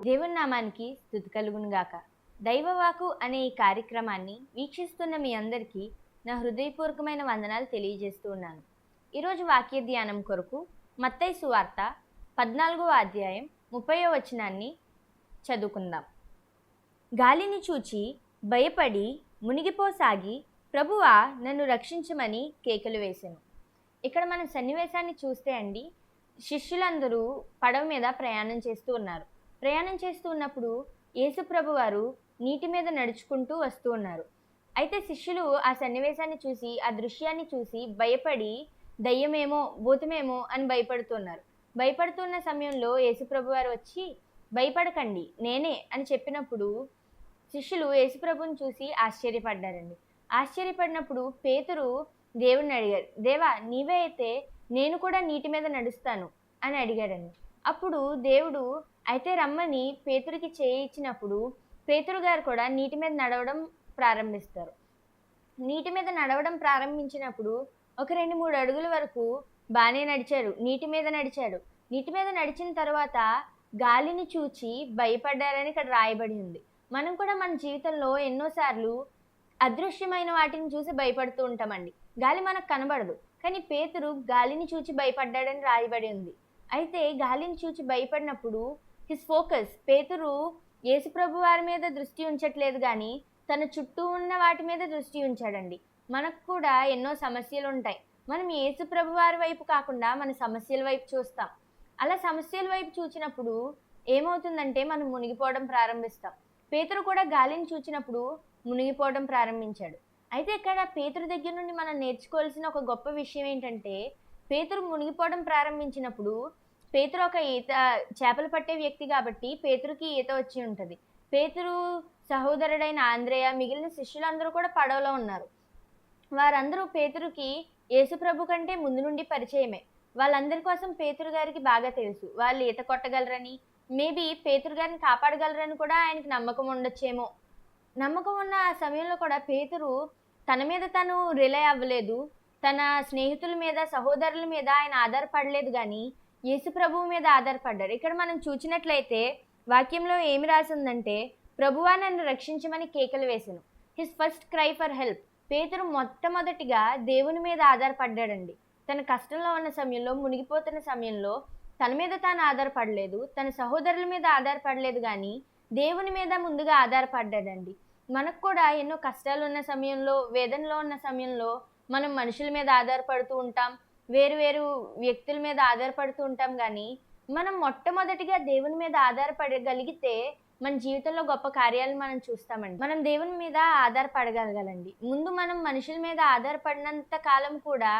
దేవుని నామానికి స్తుతి కలుగును గాక. దైవవాకు అనే ఈ కార్యక్రమాన్ని వీక్షిస్తున్న మీ అందరికీ నా హృదయపూర్వకమైన వందనాలు తెలియజేస్తూ ఉన్నాను. ఈరోజు వాక్య ధ్యానం కొరకు మత్తయి సువార్త 14వ అధ్యాయం 30వ వచనాన్ని చదువుకుందాం. గాలిని చూచి భయపడి మునిగిపోసాగి, ప్రభువా నన్ను రక్షించమని కేకలు వేసెను. ఇక్కడ మనం సన్నివేశాన్ని చూస్తే అండి, శిష్యులందరూ పడవ మీద ప్రయాణం చేస్తూ ఉన్నారు. ప్రయాణం చేస్తూ ఉన్నప్పుడు యేసు ప్రభు వారు నీటి మీద నడుచుకుంటూ వస్తూ ఉన్నారు. అయితే శిష్యులు ఆ సన్నివేశాన్ని చూసి, ఆ దృశ్యాన్ని చూసి భయపడి దయ్యమేమో భూతమేమో అని భయపడుతున్నారు. భయపడుతున్న సమయంలో యేసు ప్రభు వారు వచ్చి, భయపడకండి నేనే అని చెప్పినప్పుడు శిష్యులు యేసు ప్రభుని చూసి ఆశ్చర్యపడ్డారండి. ఆశ్చర్యపడినప్పుడు పేతురు దేవుణ్ణి అడిగారు, దేవా నీవే అయితే నేను కూడా నీటి మీద నడుస్తాను అని అడిగాడండి. అప్పుడు దేవుడు అయితే రమ్మని పేతురికి చేయి ఇచ్చినప్పుడు పేతురు గారు కూడా నీటి మీద నడవడం ప్రారంభిస్తారు. నీటి మీద నడవడం ప్రారంభించినప్పుడు ఒక 2-3 అడుగుల వరకు బాగానే నడిచాడు, నీటి మీద నడిచాడు. నీటి మీద నడిచిన తర్వాత గాలిని చూచి భయపడ్డారని ఇక్కడ రాయబడి ఉంది. మనం కూడా మన జీవితంలో ఎన్నోసార్లు అదృశ్యమైన వాటిని చూసి భయపడుతూ ఉంటామండి. గాలి మనకు కనబడదు, కానీ పేతురు గాలిని చూచి భయపడ్డాడని రాయబడి ఉంది. అయితే గాలిని చూచి భయపడినప్పుడు హిస్ ఫోకస్, పేతురు యేసుప్రభు వారి మీద దృష్టి ఉంచట్లేదు కానీ తన చుట్టూ ఉన్న వాటి మీద దృష్టి ఉంచాడండి. మనకు కూడా ఎన్నో సమస్యలు ఉంటాయి. మనం యేసుప్రభు వారి వైపు కాకుండా మన సమస్యల వైపు చూస్తాం. అలా సమస్యల వైపు చూచినప్పుడు ఏమవుతుందంటే మనం మునిగిపోవడం ప్రారంభిస్తాం. పేతురు కూడా గాలిని చూచినప్పుడు మునిగిపోవడం ప్రారంభించాడు. అయితే ఇక్కడ పేతురు దగ్గర నుండి మనం నేర్చుకోవాల్సిన ఒక గొప్ప విషయం ఏంటంటే, పేతురు మునిగిపోవడం ప్రారంభించినప్పుడు పేతురు ఒక చేపలు పట్టే వ్యక్తి కాబట్టి పేతురుకి ఈత వచ్చి ఉంటుంది. పేతురు సహోదరుడైన ఆంద్రేయ, మిగిలిన శిష్యులందరూ కూడా పడవలో ఉన్నారు. వారందరూ పేతురుకి యేసుప్రభు కంటే ముందు నుండి పరిచయమే. వాళ్ళందరి కోసం పేతురు గారికి బాగా తెలుసు. వాళ్ళు ఈత కొట్టగలరని, మేబీ పేతురు గారిని కాపాడగలరని కూడా ఆయనకి నమ్మకం ఉండొచ్చేమో. నమ్మకం ఉన్న ఆ సమయంలో కూడా పేతురు తన మీద తను రిలై అవ్వలేదు. తన స్నేహితుల మీద, సహోదరుల మీద ఆయన ఆధారపడలేదు కానీ యేసు ప్రభువు మీద ఆధారపడ్డారు. ఇక్కడ మనం చూచినట్లయితే వాక్యంలో ఏమి రాసిందంటే, ప్రభువా నన్ను రక్షించమని కేకలు వేసెను. His first cry for help. పేతురు మొట్టమొదటిగా దేవుని మీద ఆధారపడ్డాడండి. తన కష్టంలో ఉన్న సమయంలో, మునిగిపోతున్న సమయంలో తన మీద తాను ఆధారపడలేదు, తన సహోదరుల మీద ఆధారపడలేదు కానీ దేవుని మీద ముందుగా ఆధారపడ్డాడండి. మనకు కూడా ఎన్నో కష్టాలు ఉన్న సమయంలో, వేదనలో ఉన్న సమయంలో మనం మనుషుల మీద ఆధారపడుతూ ఉంటాం, వేరు వ్యక్తుల మీద ఆధారపడుతూ ఉంటాం. కానీ మనం మొట్టమొదటిగా దేవుని మీద ఆధారపడగలిగితే మన జీవితంలో గొప్ప కార్యాలు మనం చూస్తామండి. మనం దేవుని మీద ఆధారపడగలగాలండి. ముందు మనం మనుషుల మీద ఆధారపడినంత కాలం కూడా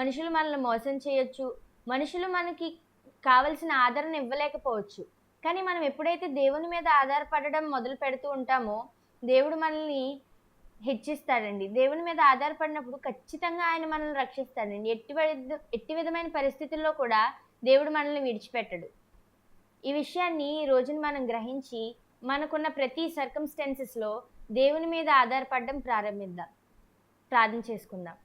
మనుషులు మనల్ని మోసం చేయొచ్చు, మనుషులు మనకి కావలసిన ఆదరణ ఇవ్వలేకపోవచ్చు. కానీ మనం ఎప్పుడైతే దేవుని మీద ఆధారపడడం మొదలు పెడుతూ ఉంటామో దేవుడు మనల్ని హెచ్చిస్తాడండి. దేవుని మీద ఆధారపడినప్పుడు ఖచ్చితంగా ఆయన మనల్ని రక్షిస్తాడండి. ఎట్టి విధమైన పరిస్థితుల్లో కూడా దేవుడు మనల్ని విడిచిపెట్టడు. ఈ విషయాన్ని ఈ రోజున మనం గ్రహించి మనకున్న ప్రతి సర్కమ్స్టెన్సెస్లో దేవుని మీద ఆధారపడడం ప్రారంభిద్దాం. ప్రార్థన చేసుకుందాం.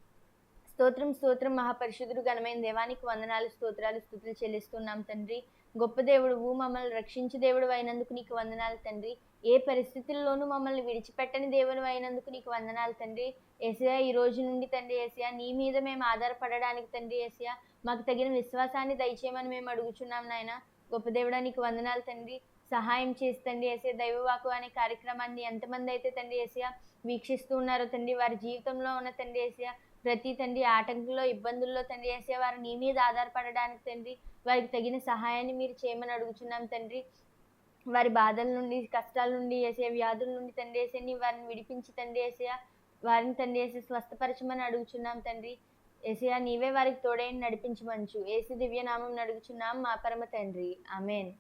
స్తోత్రం మహాపరిశుద్ధుడు ఘనమైన దేవానికి వందనాలు, స్తుతులు చెల్లిస్తున్నాం తండ్రి. గొప్ప దేవుడువు, మమ్మల్ని రక్షించు దేవుడు అయినందుకు నీకు వందనాలు తండ్రి. ఏ పరిస్థితుల్లోనూ మమ్మల్ని విడిచిపెట్టని దేవుడు అయినందుకు నీకు వందనాలు తండ్రి. యేసయ్యా ఈ రోజు నుండి తండ్రి యేసయ్యా నీ మీద మేము ఆధారపడడానికి తండ్రి యేసయ్యా మాకు తగిన విశ్వాసాన్ని దయచేయమని మేము అడుగుచున్నాం నాయన. గొప్ప దేవుడా నీకు వందనాలు తండ్రి. సహాయం చేసి తండ్రి యేసయ్యా దైవవాకు అనే కార్యక్రమాన్ని ఎంతమంది అయితే తండ్రి యేసయ్యా వీక్షిస్తూ ఉన్నారో తండ్రి, వారి జీవితంలో ఉన్న తండ్రి యేసయ్యా ప్రతి తండ్రి ఆటంకంలో, ఇబ్బందుల్లో తండ్రి యేసయ్యా వారు నీ మీద ఆధారపడడానికి తండ్రి వారికి తగిన సహాయాన్ని మీరు చేయమని అడుగుచున్నాం తండ్రి. వారి బాధల నుండి, కష్టాల నుండి, యేసయ్యా వ్యాధుల నుండి తండ్రి యేసయ్యా వారిని విడిపించి తండ్రి యేసయ్యా వారిని తండ్రి యేసయ్యా స్వస్థపరచమని అడుగుచున్నాం తండ్రి. యేసయ్యా నీవే వారికి తోడైన నడిపించమంచు. యేసు దివ్య నామం అడుగుచున్నాం మా పరమ తండ్రి. ఆమేన్.